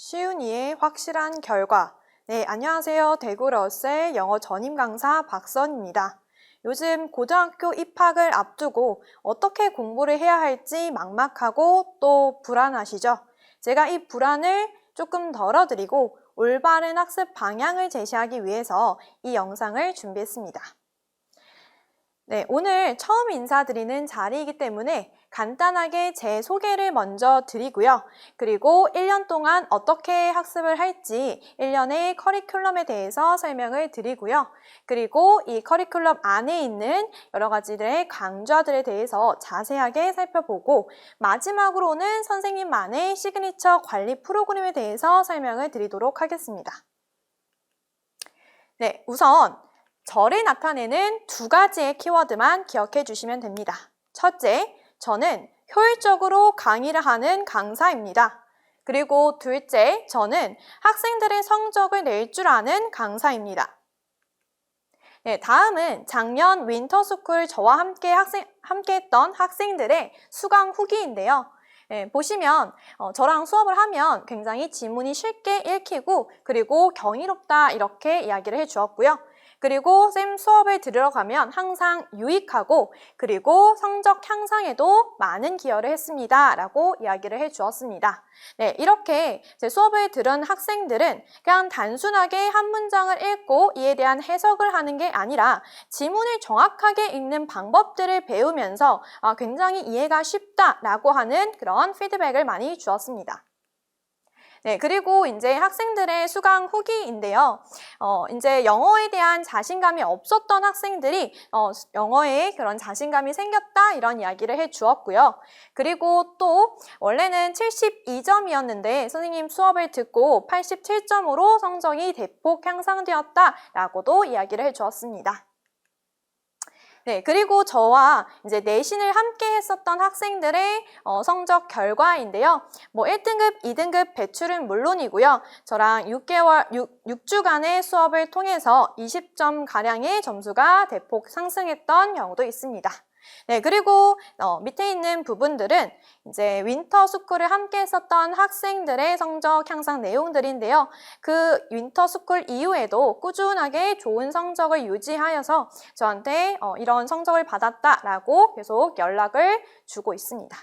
쉬운 이해 확실한 결과. 네, 안녕하세요. 대구러셀 영어 전임 강사 박선입니다. 요즘 고등학교 입학을 앞두고 어떻게 공부를 해야 할지 막막하고 또 불안하시죠? 제가 이 불안을 조금 덜어드리고 올바른 학습 방향을 제시하기 위해서 이 영상을 준비했습니다. 네, 오늘 처음 인사드리는 자리이기 때문에 간단하게 제 소개를 먼저 드리고요. 그리고 1년 동안 어떻게 학습을 할지 1년의 커리큘럼에 대해서 설명을 드리고요. 그리고 이 커리큘럼 안에 있는 여러 가지들의 강좌들에 대해서 자세하게 살펴보고 마지막으로는 선생님만의 시그니처 관리 프로그램에 대해서 설명을 드리도록 하겠습니다. 네, 우선 저를 나타내는 두 가지의 키워드만 기억해 주시면 됩니다. 첫째, 저는 효율적으로 강의를 하는 강사입니다. 그리고 둘째, 저는 학생들의 성적을 낼 줄 아는 강사입니다. 네, 다음은 작년 윈터스쿨 저와 함께 했던 학생들의 수강 후기인데요. 네, 보시면 저랑 수업을 하면 굉장히 지문이 쉽게 읽히고 그리고 경이롭다 이렇게 이야기를 해주었고요. 그리고 쌤 수업을 들으러 가면 항상 유익하고 그리고 성적 향상에도 많은 기여를 했습니다 라고 이야기를 해주었습니다. 네, 이렇게 제 수업을 들은 학생들은 그냥 단순하게 한 문장을 읽고 이에 대한 해석을 하는 게 아니라 지문을 정확하게 읽는 방법들을 배우면서 굉장히 이해가 쉽다라고 하는 그런 피드백을 많이 주었습니다. 네, 그리고 이제 학생들의 수강 후기인데요. 이제 영어에 대한 자신감이 없었던 학생들이 영어에 그런 자신감이 생겼다 이런 이야기를 해 주었고요. 그리고 또 원래는 72점이었는데 선생님 수업을 듣고 87점으로 성적이 대폭 향상되었다라고도 이야기를 해 주었습니다. 네, 그리고 저와 이제 내신을 함께 했었던 학생들의 성적 결과인데요. 1등급, 2등급 배출은 물론이고요. 저랑 6주간의 수업을 통해서 20점 가량의 점수가 대폭 상승했던 경우도 있습니다. 네, 그리고 밑에 있는 부분들은 이제 윈터 스쿨을 함께 했었던 학생들의 성적 향상 내용들인데요. 그 윈터 스쿨 이후에도 꾸준하게 좋은 성적을 유지하여서 저한테 이런 성적을 받았다라고 계속 연락을 주고 있습니다.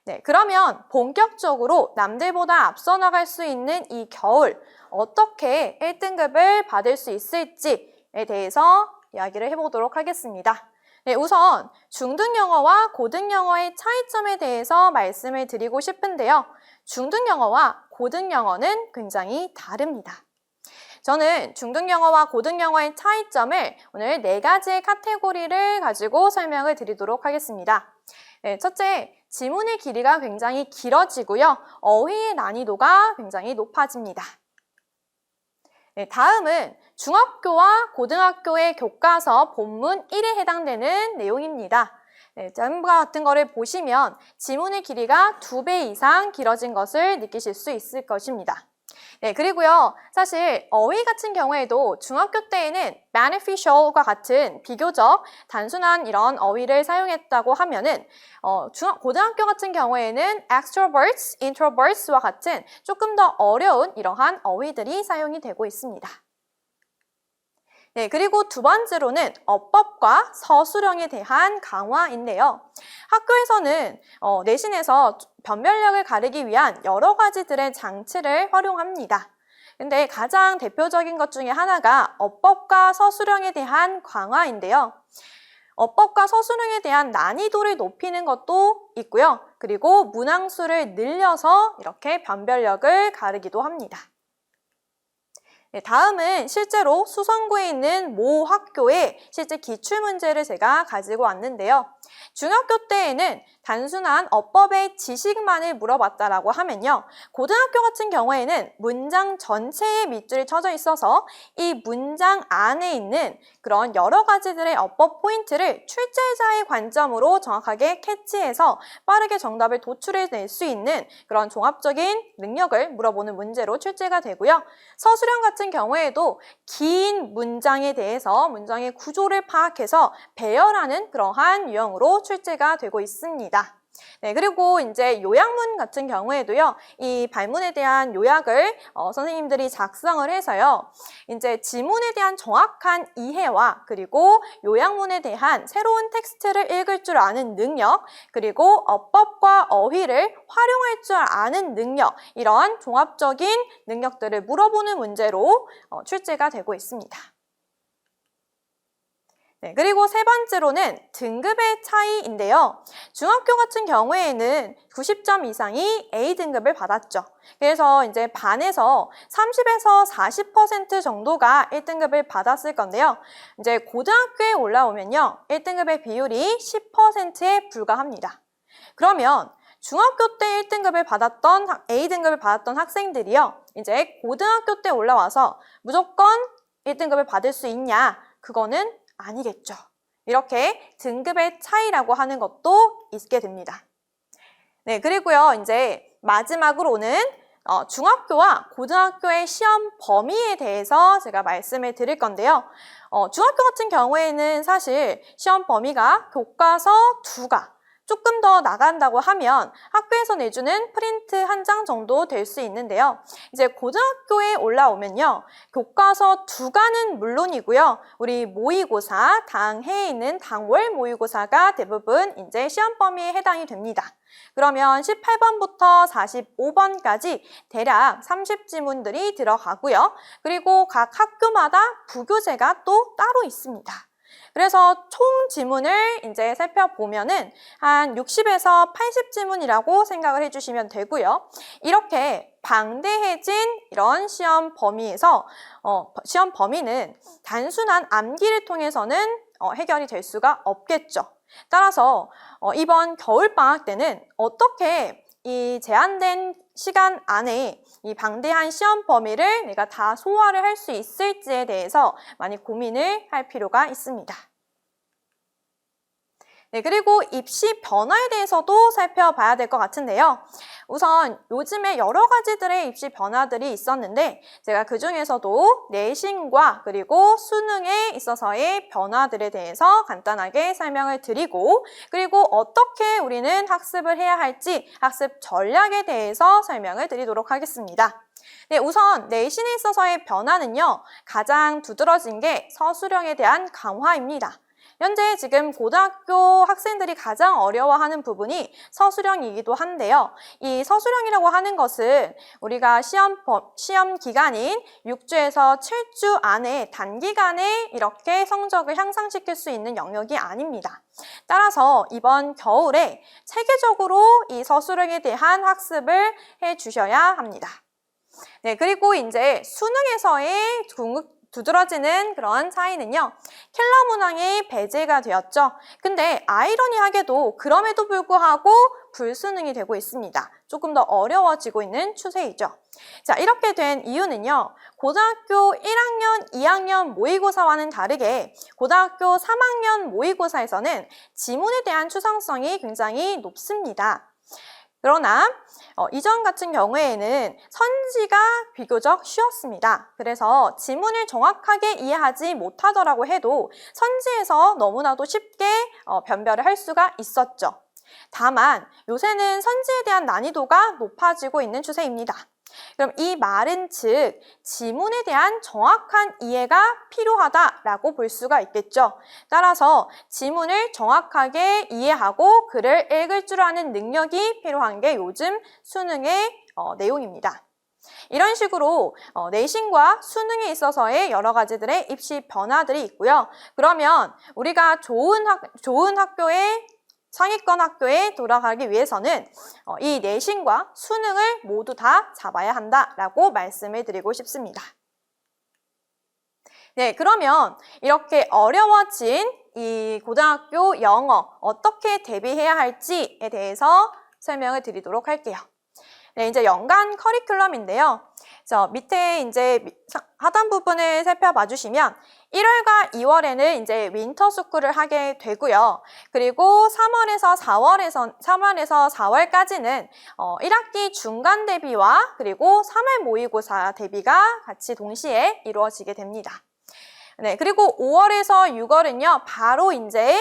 네, 그러면 본격적으로 남들보다 앞서 나갈 수 있는 이 겨울 어떻게 1등급을 받을 수 있을지에 대해서 이야기를 해보도록 하겠습니다. 네, 우선 중등영어와 고등영어의 차이점에 대해서 말씀을 드리고 싶은데요. 중등영어와 고등영어는 굉장히 다릅니다. 저는 중등영어와 고등영어의 차이점을 오늘 4가지의 카테고리를 가지고 설명을 드리도록 하겠습니다. 네, 첫째, 지문의 길이가 굉장히 길어지고요. 어휘의 난이도가 굉장히 높아집니다. 네, 다음은 중학교와 고등학교의 교과서 본문 1에 해당되는 내용입니다. 네, 다음과 같은 거를 보시면 지문의 길이가 2배 이상 길어진 것을 느끼실 수 있을 것입니다. 네, 그리고요, 사실 어휘 같은 경우에도 중학교 때에는 beneficial과 같은 비교적 단순한 이런 어휘를 사용했다고 하면은 고등학교 같은 경우에는 extroverts, introverts와 같은 조금 더 어려운 이러한 어휘들이 사용이 되고 있습니다. 네, 그리고 두 번째로는 어법과 서술형에 대한 강화인데요. 학교에서는 내신에서 변별력을 가르기 위한 여러 가지들의 장치를 활용합니다. 근데 가장 대표적인 것 중에 하나가 어법과 서술형에 대한 강화인데요. 어법과 서술형에 대한 난이도를 높이는 것도 있고요. 그리고 문항수를 늘려서 이렇게 변별력을 가르기도 합니다. 네, 다음은 실제로 수성구에 있는 모 학교의 실제 기출문제를 제가 가지고 왔는데요. 중학교 때에는 단순한 어법의 지식만을 물어봤다라고 하면요. 고등학교 같은 경우에는 문장 전체에 밑줄이 쳐져 있어서 이 문장 안에 있는 그런 여러 가지들의 어법 포인트를 출제자의 관점으로 정확하게 캐치해서 빠르게 정답을 도출해낼 수 있는 그런 종합적인 능력을 물어보는 문제로 출제가 되고요. 서술형 같은 경우에도 긴 문장에 대해서 문장의 구조를 파악해서 배열하는 그러한 유형으로 출제가 되고 있습니다. 네, 그리고 이제 요약문 같은 경우에도요, 이 발문에 대한 요약을 선생님들이 작성을 해서요, 이제 지문에 대한 정확한 이해와 그리고 요약문에 대한 새로운 텍스트를 읽을 줄 아는 능력, 그리고 어법과 어휘를 활용할 줄 아는 능력, 이런 종합적인 능력들을 물어보는 문제로 출제가 되고 있습니다. 네, 그리고 세 번째로는 등급의 차이인데요. 중학교 같은 경우에는 90점 이상이 A등급을 받았죠. 그래서 이제 반에서 30에서 40% 정도가 1등급을 받았을 건데요. 이제 고등학교에 올라오면요, 1등급의 비율이 10%에 불과합니다. 그러면 중학교 때 1등급을 받았던, A등급을 받았던 학생들이요, 이제 고등학교 때 올라와서 무조건 1등급을 받을 수 있냐? 그거는 아니겠죠. 이렇게 등급의 차이라고 하는 것도 있게 됩니다. 네, 그리고요, 이제 마지막으로는 중학교와 고등학교의 시험 범위에 대해서 제가 말씀을 드릴 건데요. 중학교 같은 경우에는 사실 시험 범위가 교과서 2가 조금 더 나간다고 하면 학교에서 내주는 프린트 한 장 정도 될 수 있는데요. 이제 고등학교에 올라오면요, 교과서 2과는 물론이고요, 우리 모의고사, 당해에 있는 당월 모의고사가 대부분 이제 시험 범위에 해당이 됩니다. 그러면 18번부터 45번까지 대략 30지문들이 들어가고요. 그리고 각 학교마다 부교재가 또 따로 있습니다. 그래서 총 지문을 이제 살펴보면은 한 60에서 80지문이라고 생각을 해주시면 되고요. 이렇게 방대해진 이런 시험 범위에서 시험 범위는 단순한 암기를 통해서는 해결이 될 수가 없겠죠. 따라서 이번 겨울방학 때는 어떻게 이 제한된 시간 안에 이 방대한 시험 범위를 내가 다 소화를 할 수 있을지에 대해서 많이 고민을 할 필요가 있습니다. 네, 그리고 입시 변화에 대해서도 살펴봐야 될 것 같은데요. 우선 요즘에 여러 가지들의 입시 변화들이 있었는데 제가 그중에서도 내신과 그리고 수능에 있어서의 변화들에 대해서 간단하게 설명을 드리고, 그리고 어떻게 우리는 학습을 해야 할지 학습 전략에 대해서 설명을 드리도록 하겠습니다. 네, 우선 내신에 있어서의 변화는요, 가장 두드러진 게 서술형에 대한 강화입니다. 현재 지금 고등학교 학생들이 가장 어려워하는 부분이 서술형이기도 한데요. 이 서술형이라고 하는 것은 우리가 시험 기간인 6주에서 7주 안에 단기간에 이렇게 성적을 향상시킬 수 있는 영역이 아닙니다. 따라서 이번 겨울에 체계적으로 이 서술형에 대한 학습을 해주셔야 합니다. 네, 그리고 이제 수능에서의 두드러지는 그런 차이는요, 켈러 문항이 배제가 되었죠. 근데 아이러니하게도 그럼에도 불구하고 불수능이 되고 있습니다. 조금 더 어려워지고 있는 추세이죠. 자, 이렇게 된 이유는요, 고등학교 1학년, 2학년 모의고사와는 다르게 고등학교 3학년 모의고사에서는 지문에 대한 추상성이 굉장히 높습니다. 그러나 이전 같은 경우에는 선지가 비교적 쉬웠습니다. 그래서 지문을 정확하게 이해하지 못하더라고 해도 선지에서 너무나도 쉽게 변별을 할 수가 있었죠. 다만 요새는 선지에 대한 난이도가 높아지고 있는 추세입니다. 그럼 이 말은 즉 지문에 대한 정확한 이해가 필요하다라고 볼 수가 있겠죠. 따라서 지문을 정확하게 이해하고 글을 읽을 줄 아는 능력이 필요한 게 요즘 수능의 내용입니다. 이런 식으로 내신과 수능에 있어서의 여러 가지들의 입시 변화들이 있고요. 그러면 우리가 좋은 학교에 상위권 학교에 돌아가기 위해서는 이 내신과 수능을 모두 다 잡아야 한다라고 말씀을 드리고 싶습니다. 네, 그러면 이렇게 어려워진 이 고등학교 영어 어떻게 대비해야 할지에 대해서 설명을 드리도록 할게요. 네, 이제 연간 커리큘럼인데요. 밑에 이제 하단 부분을 살펴봐 주시면 1월과 2월에는 이제 윈터 스쿨을 하게 되고요. 그리고 3월에서 4월까지는 1학기 중간 대비와 그리고 3월 모의고사 대비가 같이 동시에 이루어지게 됩니다. 네, 그리고 5월에서 6월은요, 바로 이제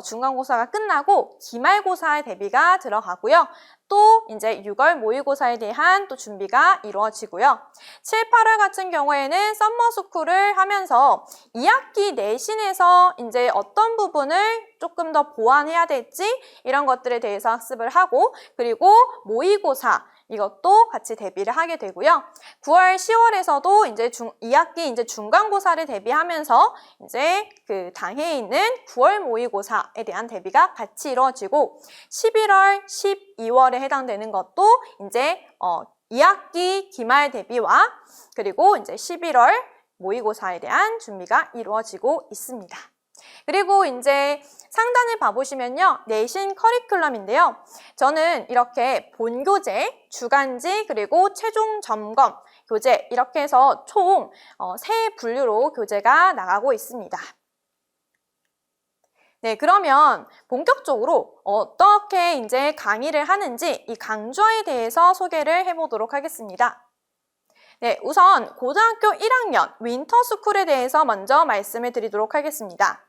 중간고사가 끝나고 기말고사의 대비가 들어가고요. 또 이제 6월 모의고사에 대한 또 준비가 이루어지고요. 7, 8월 같은 경우에는 썸머스쿨을 하면서 2학기 내신에서 이제 어떤 부분을 조금 더 보완해야 될지 이런 것들에 대해서 학습을 하고, 그리고 모의고사 이것도 같이 대비를 하게 되고요. 9월, 10월에서도 이제 2학기 이제 중간고사를 대비하면서 이제 그 당해에 있는 9월 모의고사에 대한 대비가 같이 이루어지고, 11월, 12월에 해당되는 것도 이제 2학기 기말 대비와 그리고 이제 11월 모의고사에 대한 준비가 이루어지고 있습니다. 그리고 이제 상단을 봐보시면요, 내신 커리큘럼인데요. 저는 이렇게 본교재, 주간지, 그리고 최종 점검 교재 이렇게 해서 총 3분류로 교재가 나가고 있습니다. 네, 그러면 본격적으로 어떻게 이제 강의를 하는지 이 강좌에 대해서 소개를 해보도록 하겠습니다. 네, 우선 고등학교 1학년 윈터스쿨에 대해서 먼저 말씀을 드리도록 하겠습니다.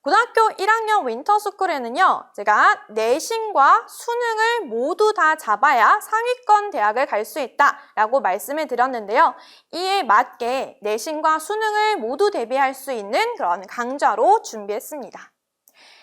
고등학교 1학년 윈터스쿨에는요, 제가 내신과 수능을 모두 다 잡아야 상위권 대학을 갈 수 있다라고 말씀을 드렸는데요. 이에 맞게 내신과 수능을 모두 대비할 수 있는 그런 강좌로 준비했습니다.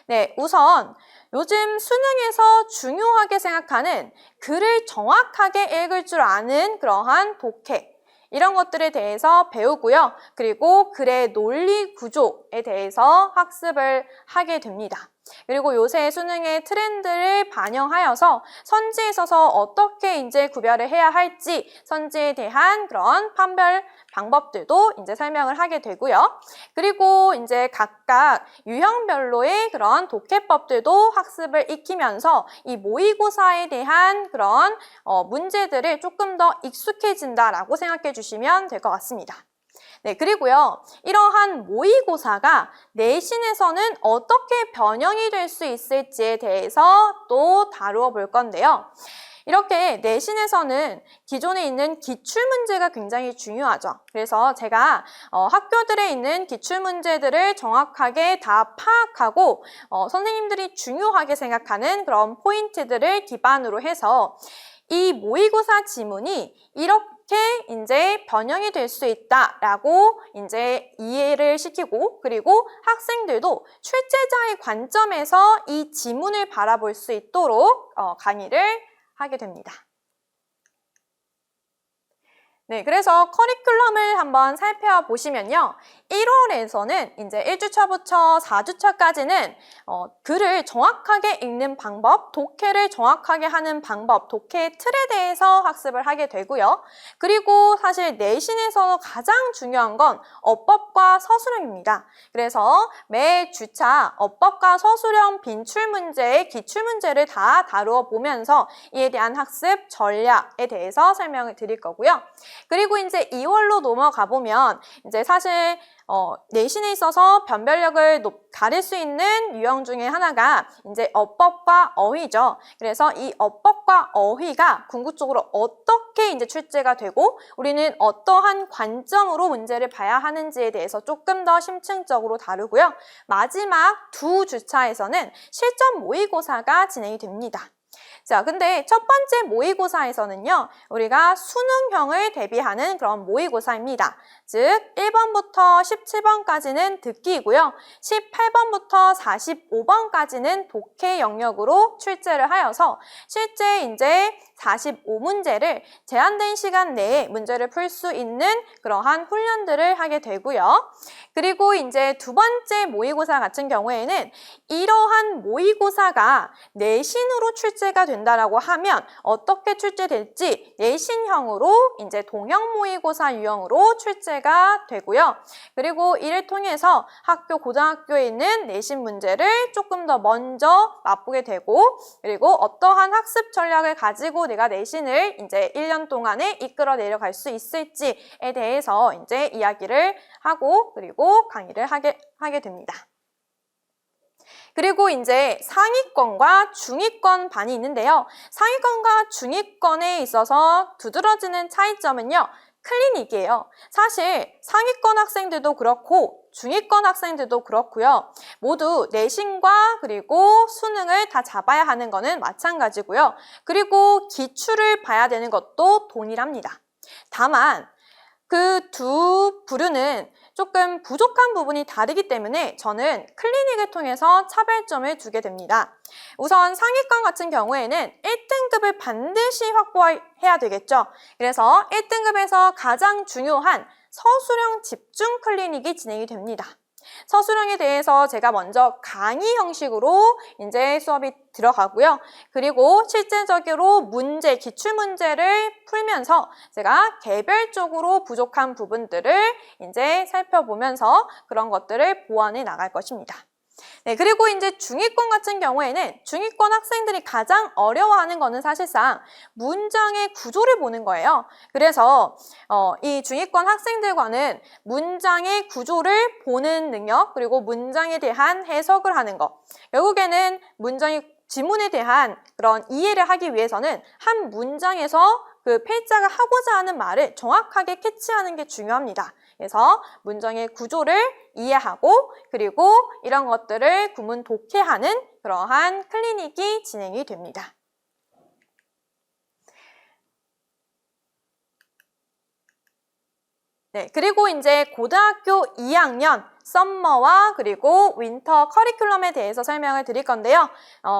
네, 우선 요즘 수능에서 중요하게 생각하는 글을 정확하게 읽을 줄 아는 그러한 독해, 이런 것들에 대해서 배우고요. 그리고 글의 논리 구조에 대해서 학습을 하게 됩니다. 그리고 요새 수능의 트렌드를 반영하여서 선지에 있어서 어떻게 이제 구별을 해야 할지 선지에 대한 그런 판별 방법들도 이제 설명을 하게 되고요. 그리고 이제 각각 유형별로의 그런 독해법들도 학습을 익히면서 이 모의고사에 대한 그런 문제들을 조금 더 익숙해진다라고 생각해 주시면 될 것 같습니다. 네, 그리고요, 이러한 모의고사가 내신에서는 어떻게 변형이 될 수 있을지에 대해서 또 다루어 볼 건데요. 이렇게 내신에서는 기존에 있는 기출문제가 굉장히 중요하죠. 그래서 제가 학교들에 있는 기출문제들을 정확하게 다 파악하고 선생님들이 중요하게 생각하는 그런 포인트들을 기반으로 해서 이 모의고사 지문이 이렇게 이제 변형이 될 수 있다라고 이제 이해를 시키고, 그리고 학생들도 출제자의 관점에서 이 지문을 바라볼 수 있도록 강의를 하게 됩니다. 네, 그래서 커리큘럼을 한번 살펴보시면요. 1월에서는 이제 1주차부터 4주차까지는 글을 정확하게 읽는 방법, 독해를 정확하게 하는 방법, 독해 틀에 대해서 학습을 하게 되고요. 그리고 사실 내신에서 가장 중요한 건 어법과 서술형입니다. 그래서 매 주차 어법과 서술형 빈출문제, 기출문제를 다 다루어 보면서 이에 대한 학습 전략에 대해서 설명을 드릴 거고요. 그리고 이제 2월로 넘어가 보면 이제 사실 내신에 있어서 변별력을 가릴 수 있는 유형 중에 하나가 이제 어법과 어휘죠. 그래서 이 어법과 어휘가 궁극적으로 어떻게 이제 출제가 되고 우리는 어떠한 관점으로 문제를 봐야 하는지에 대해서 조금 더 심층적으로 다루고요. 마지막 2주차에서는 실전 모의고사가 진행이 됩니다. 자, 근데 첫 번째 모의고사에서는요, 우리가 수능형을 대비하는 그런 모의고사입니다. 즉, 1번부터 17번까지는 듣기이고요. 18번부터 45번까지는 독해 영역으로 출제를 하여서 실제 이제 45문제를 제한된 시간 내에 문제를 풀 수 있는 그러한 훈련들을 하게 되고요. 그리고 이제 두 번째 모의고사 같은 경우에는 이러한 모의고사가 내신으로 출제가 된다라고 하면 어떻게 출제될지 내신형으로 이제 동형 모의고사 유형으로 출제가 되고요. 그리고 이를 통해서 학교 고등학교에 있는 내신 문제를 조금 더 먼저 맛보게 되고, 그리고 어떠한 학습 전략을 가지고 내가 내신을 이제 1년 동안에 이끌어 내려갈 수 있을지에 대해서 이제 이야기를 하고 그리고 강의를 하게 됩니다. 그리고 이제 상위권과 중위권 반이 있는데요. 상위권과 중위권에 있어서 두드러지는 차이점은요, 클리닉이에요. 사실 상위권 학생들도 그렇고 중위권 학생들도 그렇고요. 모두 내신과 그리고 수능을 다 잡아야 하는 거는 마찬가지고요. 그리고 기출을 봐야 되는 것도 동일합니다. 다만 그 두 부류는 조금 부족한 부분이 다르기 때문에 저는 클리닉을 통해서 차별점을 두게 됩니다. 우선 상위권 같은 경우에는 1등급을 반드시 확보해야 되겠죠. 그래서 1등급에서 가장 중요한 서술형 집중 클리닉이 진행이 됩니다. 서술형에 대해서 제가 먼저 강의 형식으로 이제 수업이 들어가고요. 그리고 실제적으로 문제, 기출문제를 풀면서 제가 개별적으로 부족한 부분들을 이제 살펴보면서 그런 것들을 보완해 나갈 것입니다. 네, 그리고 이제 중위권 같은 경우에는 중위권 학생들이 가장 어려워하는 거는 사실상 문장의 구조를 보는 거예요. 그래서 이 중위권 학생들과는 문장의 구조를 보는 능력, 그리고 문장에 대한 해석을 하는 것. 결국에는 문장의 지문에 대한 그런 이해를 하기 위해서는 한 문장에서 그 필자가 하고자 하는 말을 정확하게 캐치하는 게 중요합니다. 그래서 문장의 구조를 이해하고 그리고 이런 것들을 구문 독해하는 그러한 클리닉이 진행이 됩니다. 네, 그리고 이제 고등학교 2학년 썸머와 그리고 윈터 커리큘럼에 대해서 설명을 드릴 건데요.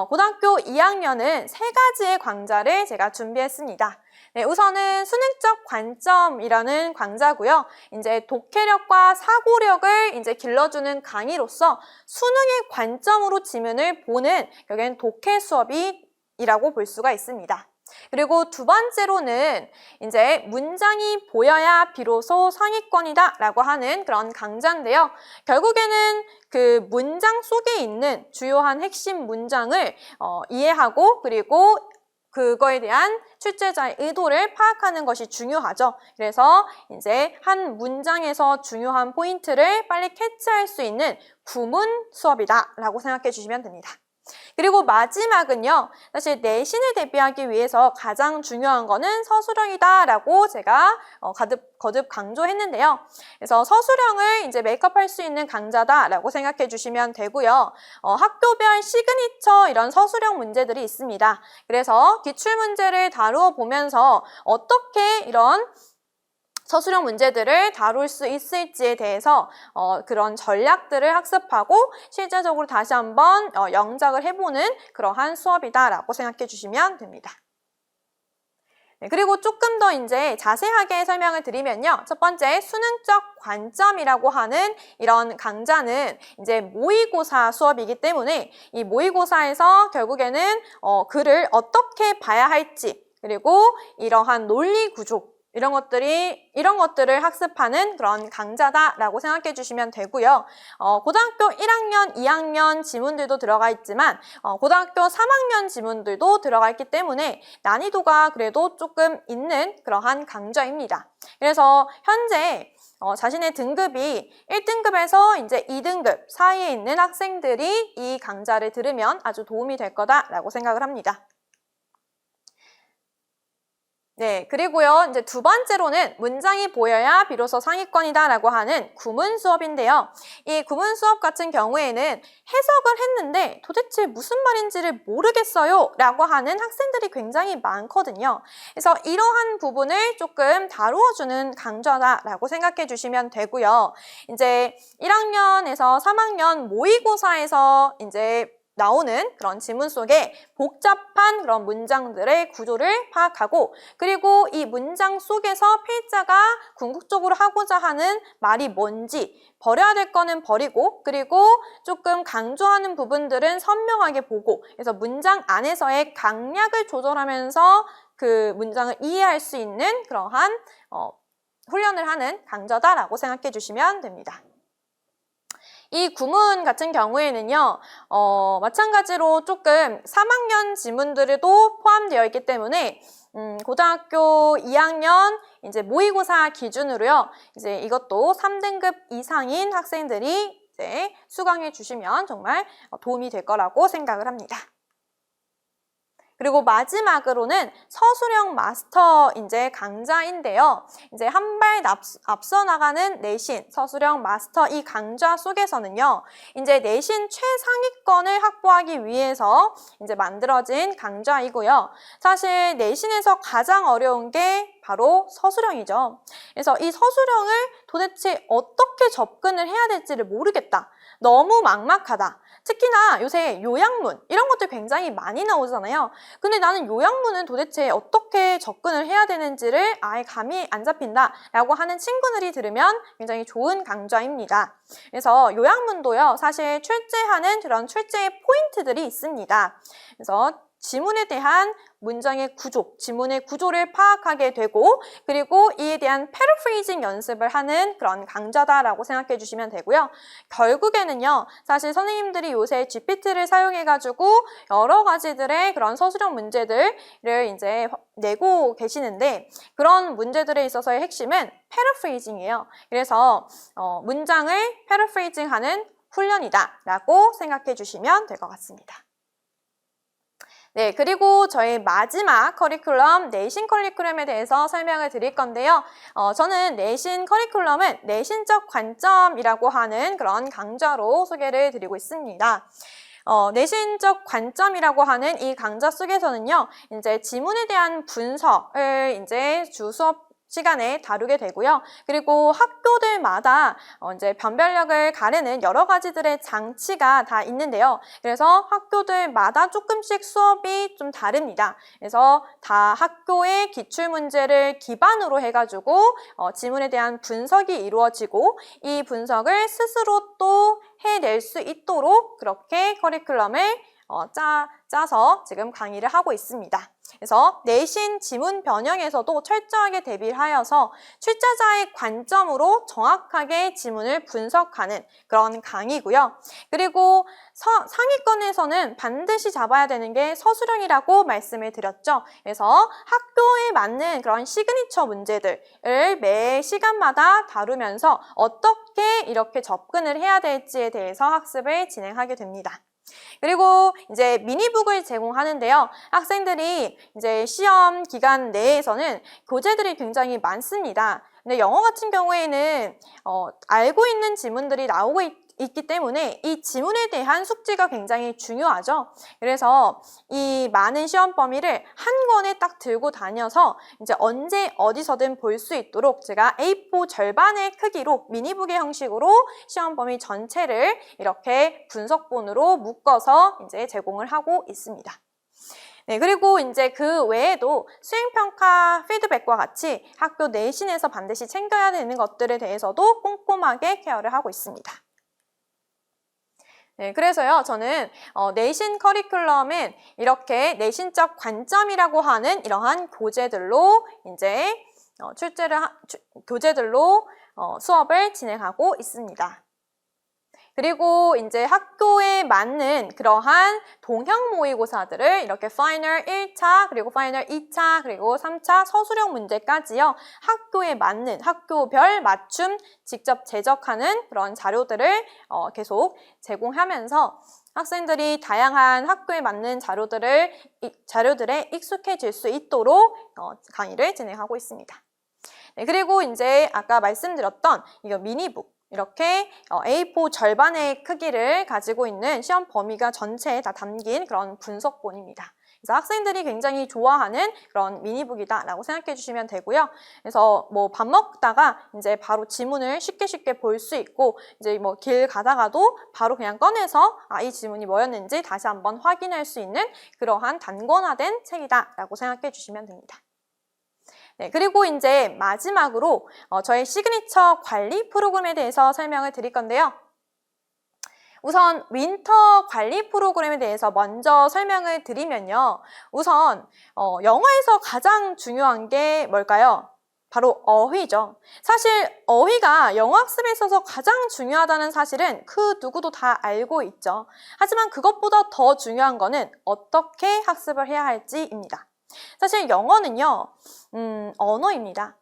고등학교 2학년은 3가지의 강좌를 제가 준비했습니다. 네, 우선은 수능적 관점이라는 강좌고요. 이제 독해력과 사고력을 이제 길러주는 강의로서 수능의 관점으로 지문을 보는 결국엔 독해 수업이라고 볼 수가 있습니다. 그리고 두 번째로는 이제 문장이 보여야 비로소 상위권이다 라고 하는 그런 강좌인데요. 결국에는 그 문장 속에 있는 주요한 핵심 문장을 이해하고 그리고 그거에 대한 출제자의 의도를 파악하는 것이 중요하죠. 그래서 이제 한 문장에서 중요한 포인트를 빨리 캐치할 수 있는 구문 수업이다 라고 생각해 주시면 됩니다. 그리고 마지막은요. 사실 내신을 대비하기 위해서 가장 중요한 거는 서술형이다 라고 제가 거듭 강조했는데요. 그래서 서술형을 이제 메이크업할 수 있는 강좌다 라고 생각해 주시면 되고요. 학교별 시그니처 이런 서술형 문제들이 있습니다. 그래서 기출문제를 다루어 보면서 어떻게 이런 서술형 문제들을 다룰 수 있을지에 대해서 그런 전략들을 학습하고 실제적으로 다시 한번 영작을 해보는 그러한 수업이다라고 생각해 주시면 됩니다. 네, 그리고 조금 더 이제 자세하게 설명을 드리면요. 첫 번째, 수능적 관점이라고 하는 이런 강좌는 이제 모의고사 수업이기 때문에 이 모의고사에서 결국에는 글을 어떻게 봐야 할지 그리고 이러한 논리 구조 이런 것들을 학습하는 그런 강좌다라고 생각해 주시면 되고요. 고등학교 1학년, 2학년 지문들도 들어가 있지만 고등학교 3학년 지문들도 들어가 있기 때문에 난이도가 그래도 조금 있는 그러한 강좌입니다. 그래서 현재 자신의 등급이 1등급에서 이제 2등급 사이에 있는 학생들이 이 강좌를 들으면 아주 도움이 될 거다라고 생각을 합니다. 네, 그리고요, 이제 두 번째로는 문장이 보여야 비로소 상위권이다 라고 하는 구문 수업인데요. 이 구문 수업 같은 경우에는 해석을 했는데 도대체 무슨 말인지를 모르겠어요 라고 하는 학생들이 굉장히 많거든요. 그래서 이러한 부분을 조금 다루어주는 강좌다 라고 생각해 주시면 되고요. 이제 1학년에서 3학년 모의고사에서 이제 나오는 그런 지문 속에 복잡한 그런 문장들의 구조를 파악하고 그리고 이 문장 속에서 필자가 궁극적으로 하고자 하는 말이 뭔지 버려야 될 거는 버리고 그리고 조금 강조하는 부분들은 선명하게 보고 그래서 문장 안에서의 강약을 조절하면서 그 문장을 이해할 수 있는 그러한 훈련을 하는 강좌다라고 생각해 주시면 됩니다. 이 구문 같은 경우에는요, 마찬가지로 조금 3학년 지문들도 포함되어 있기 때문에, 고등학교 2학년 이제 모의고사 기준으로요, 이제 이것도 3등급 이상인 학생들이 이제 수강해 주시면 정말 도움이 될 거라고 생각을 합니다. 그리고 마지막으로는 서술형 마스터 이제 강좌인데요. 이제 한 발 앞서 나가는 내신 서술형 마스터 이 강좌 속에서는요. 이제 내신 최상위권을 확보하기 위해서 이제 만들어진 강좌이고요. 사실 내신에서 가장 어려운 게 바로 서술형이죠. 그래서 이 서술형을 도대체 어떻게 접근을 해야 될지를 모르겠다. 너무 막막하다. 특히나 요새 요약문 이런 것들 굉장히 많이 나오잖아요. 근데 나는 요약문은 도대체 어떻게 접근을 해야 되는지를 아예 감이 안 잡힌다 라고 하는 친구들이 들으면 굉장히 좋은 강좌입니다. 그래서 요약문도요. 사실 출제하는 그런 출제의 포인트들이 있습니다. 그래서 지문에 대한 문장의 구조, 지문의 구조를 파악하게 되고 그리고 이에 대한 패러프레이징 연습을 하는 그런 강좌다라고 생각해 주시면 되고요. 결국에는요. 사실 선생님들이 요새 GPT를 사용해가지고 여러 가지들의 그런 서술형 문제들을 이제 내고 계시는데 그런 문제들에 있어서의 핵심은 패러프레이징이에요. 그래서 문장을 패러프레이징하는 훈련이다 라고 생각해 주시면 될 것 같습니다. 네, 그리고 저희 마지막 커리큘럼, 내신 커리큘럼에 대해서 설명을 드릴 건데요. 저는 내신 커리큘럼은 내신적 관점이라고 하는 그런 강좌로 소개를 드리고 있습니다. 내신적 관점이라고 하는 이 강좌 속에서는요, 이제 지문에 대한 분석을 이제 주 수업 시간에 다루게 되고요. 그리고 학교들마다 이제 변별력을 가르는 여러 가지들의 장치가 다 있는데요. 그래서 학교들마다 조금씩 수업이 좀 다릅니다. 그래서 다 학교의 기출문제를 기반으로 해가지고 지문에 대한 분석이 이루어지고 이 분석을 스스로 또 해낼 수 있도록 그렇게 커리큘럼을 짜서 지금 강의를 하고 있습니다. 그래서 내신 지문 변형에서도 철저하게 대비를 하여서 출제자의 관점으로 정확하게 지문을 분석하는 그런 강의고요. 그리고 상위권에서는 반드시 잡아야 되는 게 서술형이라고 말씀을 드렸죠. 그래서 학교에 맞는 그런 시그니처 문제들을 매 시간마다 다루면서 어떻게 이렇게 접근을 해야 될지에 대해서 학습을 진행하게 됩니다. 그리고 이제 미니북을 제공하는데요. 학생들이 이제 시험 기간 내에서는 교재들이 굉장히 많습니다. 근데 영어 같은 경우에는 알고 있는 지문들이 나오고 있기 때문에 이 지문에 대한 숙지가 굉장히 중요하죠. 그래서 이 많은 시험 범위를 한 권에 딱 들고 다녀서 이제 언제 어디서든 볼 수 있도록 제가 A4 절반의 크기로 미니북의 형식으로 시험 범위 전체를 이렇게 분석본으로 묶어서 이제 제공을 하고 있습니다. 네, 그리고 이제 그 외에도 수행평가 피드백과 같이 학교 내신에서 반드시 챙겨야 되는 것들에 대해서도 꼼꼼하게 케어를 하고 있습니다. 네, 그래서요, 저는 내신 커리큘럼은 이렇게 내신적 관점이라고 하는 이러한 교재들로 이제 교재들로 수업을 진행하고 있습니다. 그리고 이제 학교에 맞는 그러한 동형 모의고사들을 이렇게 파이널 1차, 그리고 파이널 2차, 그리고 3차 서술형 문제까지요. 학교에 맞는 학교별 맞춤 직접 제작하는 그런 자료들을 계속 제공하면서 학생들이 다양한 학교에 맞는 자료들에 익숙해질 수 있도록 강의를 진행하고 있습니다. 네, 그리고 이제 아까 말씀드렸던 이거 미니북. 이렇게 A4 절반의 크기를 가지고 있는 시험 범위가 전체에 다 담긴 그런 분석본입니다. 그래서 학생들이 굉장히 좋아하는 그런 미니북이다라고 생각해 주시면 되고요. 그래서 뭐 밥 먹다가 이제 바로 지문을 쉽게 볼 수 있고 이제 뭐 길 가다가도 바로 그냥 꺼내서 이 지문이 뭐였는지 다시 한번 확인할 수 있는 그러한 단권화된 책이다라고 생각해 주시면 됩니다. 네, 그리고 이제 마지막으로 저의 시그니처 관리 프로그램에 대해서 설명을 드릴 건데요. 우선 윈터 관리 프로그램에 대해서 먼저 설명을 드리면요. 우선 영어에서 가장 중요한 게 뭘까요? 바로 어휘죠. 사실 어휘가 영어 학습에 있어서 가장 중요하다는 사실은 그 누구도 다 알고 있죠. 하지만 그것보다 더 중요한 거는 어떻게 학습을 해야 할지입니다. 사실 영어는요, 언어입니다.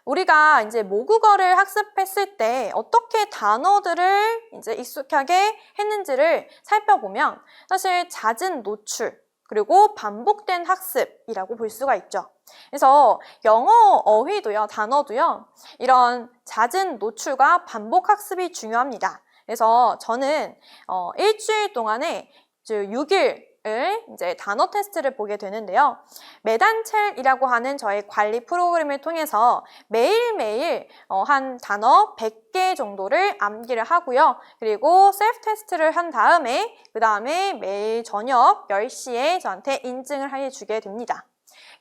우리가 이제 모국어를 학습했을 때 어떻게 단어들을 이제 익숙하게 했는지를 살펴보면 사실 잦은 노출, 그리고 반복된 학습이라고 볼 수가 있죠. 그래서 영어 어휘도요, 단어도요, 이런 잦은 노출과 반복 학습이 중요합니다. 그래서 저는 일주일 동안에 6일 을 이제 단어 테스트를 보게 되는데요. 매단첼이라고 하는 저희 관리 프로그램을 통해서 매일매일 한 단어 100개 정도를 암기를 하고요. 그리고 셀프 테스트를 한 다음에 그 다음에 매일 저녁 10시에 저한테 인증을 해주게 됩니다.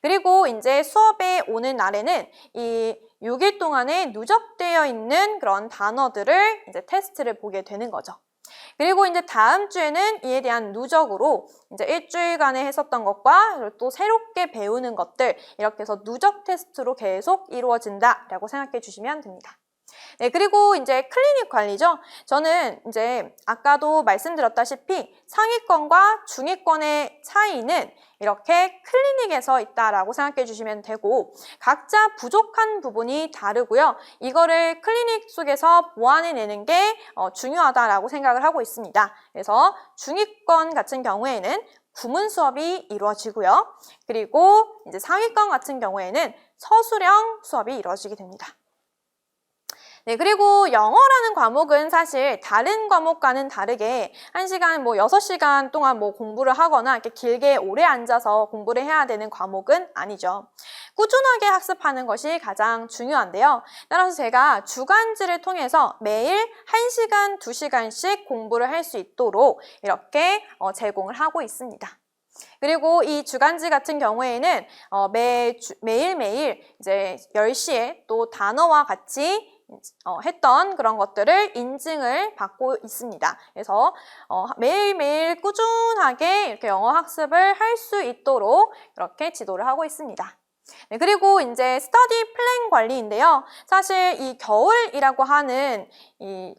그리고 이제 수업에 오는 날에는 이 6일 동안에 누적되어 있는 그런 단어들을 이제 테스트를 보게 되는 거죠. 그리고 이제 다음 주에는 이에 대한 누적으로 이제 일주일간에 했었던 것과 그리고 또 새롭게 배우는 것들 이렇게 해서 누적 테스트로 계속 이루어진다라고 생각해 주시면 됩니다. 네, 그리고 이제 클리닉 관리죠. 저는 이제 아까도 말씀드렸다시피 상위권과 중위권의 차이는 이렇게 클리닉에서 있다라고 생각해 주시면 되고 각자 부족한 부분이 다르고요. 이거를 클리닉 속에서 보완해내는 게 중요하다라고 생각을 하고 있습니다. 그래서 중위권 같은 경우에는 구문 수업이 이루어지고요. 그리고 이제 상위권 같은 경우에는 서술형 수업이 이루어지게 됩니다. 네, 그리고 영어라는 과목은 사실 다른 과목과는 다르게 1시간, 6시간 동안 공부를 하거나 이렇게 길게 오래 앉아서 공부를 해야 되는 과목은 아니죠. 꾸준하게 학습하는 것이 가장 중요한데요. 따라서 제가 주간지를 통해서 매일 1시간, 2시간씩 공부를 할 수 있도록 이렇게 제공을 하고 있습니다. 그리고 이 주간지 같은 경우에는 매일매일 이제 10시에 또 단어와 같이 했던 그런 것들을 인증을 받고 있습니다. 그래서 매일매일 꾸준하게 이렇게 영어 학습을 할 수 있도록 이렇게 지도를 하고 있습니다. 네, 그리고 이제 스터디 플랜 관리인데요. 사실 이 겨울이라고 하는 이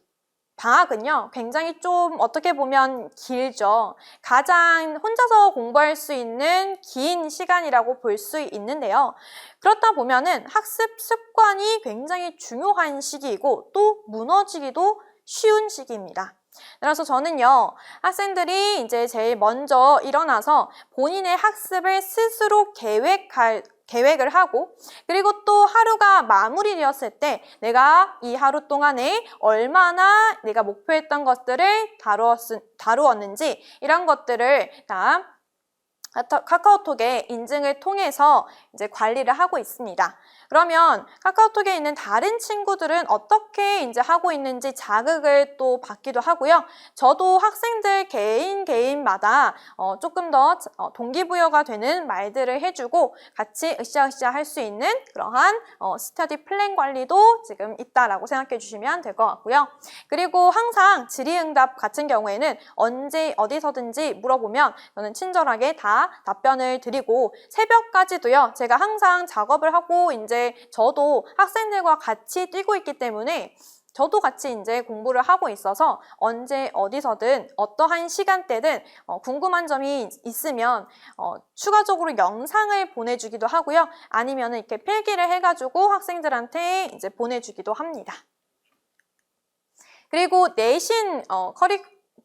방학은요, 굉장히 좀 어떻게 보면 길죠. 가장 혼자서 공부할 수 있는 긴 시간이라고 볼 수 있는데요. 그렇다 보면은 학습 습관이 굉장히 중요한 시기이고 또 무너지기도 쉬운 시기입니다. 그래서 저는요, 학생들이 이제 제일 먼저 일어나서 본인의 학습을 스스로 계획을 하고 그리고 또 하루가 마무리되었을 때 내가 이 하루 동안에 얼마나 내가 목표했던 것들을 다루었는지 이런 것들을 다 카카오톡에 인증을 통해서 이제 관리를 하고 있습니다. 그러면 카카오톡에 있는 다른 친구들은 어떻게 이제 하고 있는지 자극을 또 받기도 하고요. 저도 학생들 개인마다 조금 더 동기부여가 되는 말들을 해주고 같이 으쌰으쌰 할 수 있는 그러한 스터디 플랜 관리도 지금 있다라고 생각해 주시면 될 것 같고요. 그리고 항상 질의응답 같은 경우에는 언제 어디서든지 물어보면 저는 친절하게 다 답변을 드리고 새벽까지도요. 제가 항상 작업을 하고 이제 저도 학생들과 같이 뛰고 있기 때문에 저도 같이 이제 공부를 하고 있어서 언제 어디서든 어떠한 시간대든 궁금한 점이 있으면 추가적으로 영상을 보내주기도 하고요. 아니면 이렇게 필기를 해가지고 학생들한테 이제 보내주기도 합니다. 그리고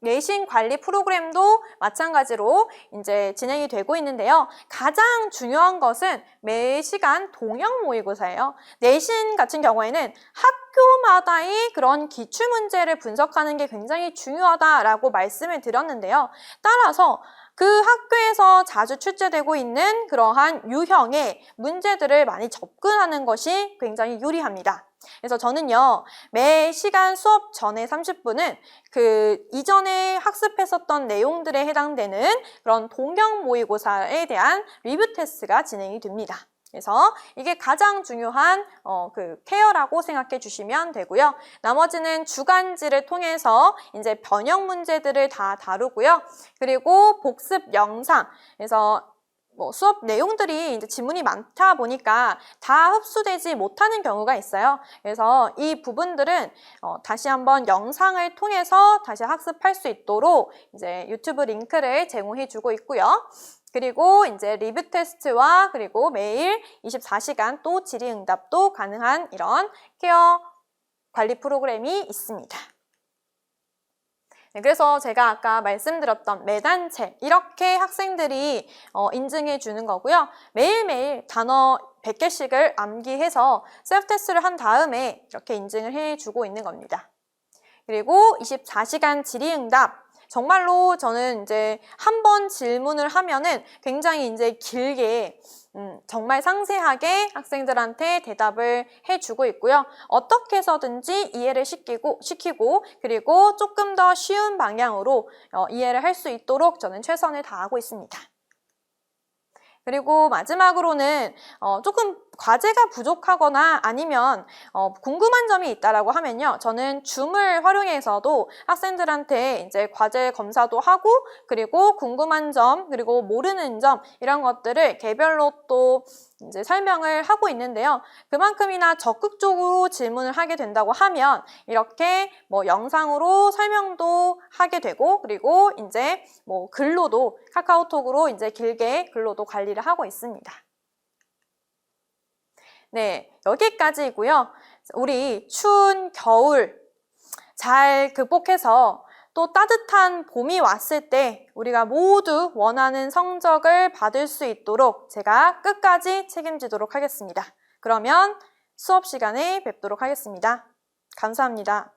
내신 관리 프로그램도 마찬가지로 이제 진행이 되고 있는데요. 가장 중요한 것은 매 시간 동형 모의고사예요. 내신 같은 경우에는 학교마다의 그런 기출문제를 분석하는 게 굉장히 중요하다라고 말씀을 드렸는데요. 따라서 그 학교에서 자주 출제되고 있는 그러한 유형의 문제들을 많이 접근하는 것이 굉장히 유리합니다. 그래서 저는요, 매 시간 수업 전에 30분은 그 이전에 학습했었던 내용들에 해당되는 그런 동형 모의고사에 대한 리뷰 테스트가 진행이 됩니다. 그래서 이게 가장 중요한 그 케어라고 생각해 주시면 되고요. 나머지는 주간지를 통해서 이제 변형 문제들을 다 다루고요. 그리고 복습 영상, 그래서 수업 내용들이 이제 지문이 많다 보니까 다 흡수되지 못하는 경우가 있어요. 그래서 이 부분들은 다시 한번 영상을 통해서 다시 학습할 수 있도록 이제 유튜브 링크를 제공해 주고 있고요. 그리고 이제 리뷰 테스트와 그리고 매일 24시간 또 질의응답도 가능한 이런 케어 관리 프로그램이 있습니다. 네, 그래서 제가 아까 말씀드렸던 매단체 이렇게 학생들이 인증해 주는 거고요. 매일매일 단어 100개씩을 암기해서 셀프 테스트를 한 다음에 이렇게 인증을 해주고 있는 겁니다. 그리고 24시간 질의응답. 정말로 저는 이제 한 번 질문을 하면은 굉장히 이제 길게 정말 상세하게 학생들한테 대답을 해주고 있고요. 어떻게 해서든지 이해를 시키고 그리고 조금 더 쉬운 방향으로 이해를 할 수 있도록 저는 최선을 다하고 있습니다. 그리고 마지막으로는 조금 과제가 부족하거나 아니면 궁금한 점이 있다라고 하면요. 저는 줌을 활용해서도 학생들한테 이제 과제 검사도 하고 그리고 궁금한 점 그리고 모르는 점 이런 것들을 개별로 또 이제 설명을 하고 있는데요. 그만큼이나 적극적으로 질문을 하게 된다고 하면 이렇게 뭐 영상으로 설명도 하게 되고 그리고 이제 뭐 글로도 카카오톡으로 이제 길게 글로도 관리를 하고 있습니다. 네, 여기까지이고요. 우리 추운 겨울 잘 극복해서 또 따뜻한 봄이 왔을 때 우리가 모두 원하는 성적을 받을 수 있도록 제가 끝까지 책임지도록 하겠습니다. 그러면 수업 시간에 뵙도록 하겠습니다. 감사합니다.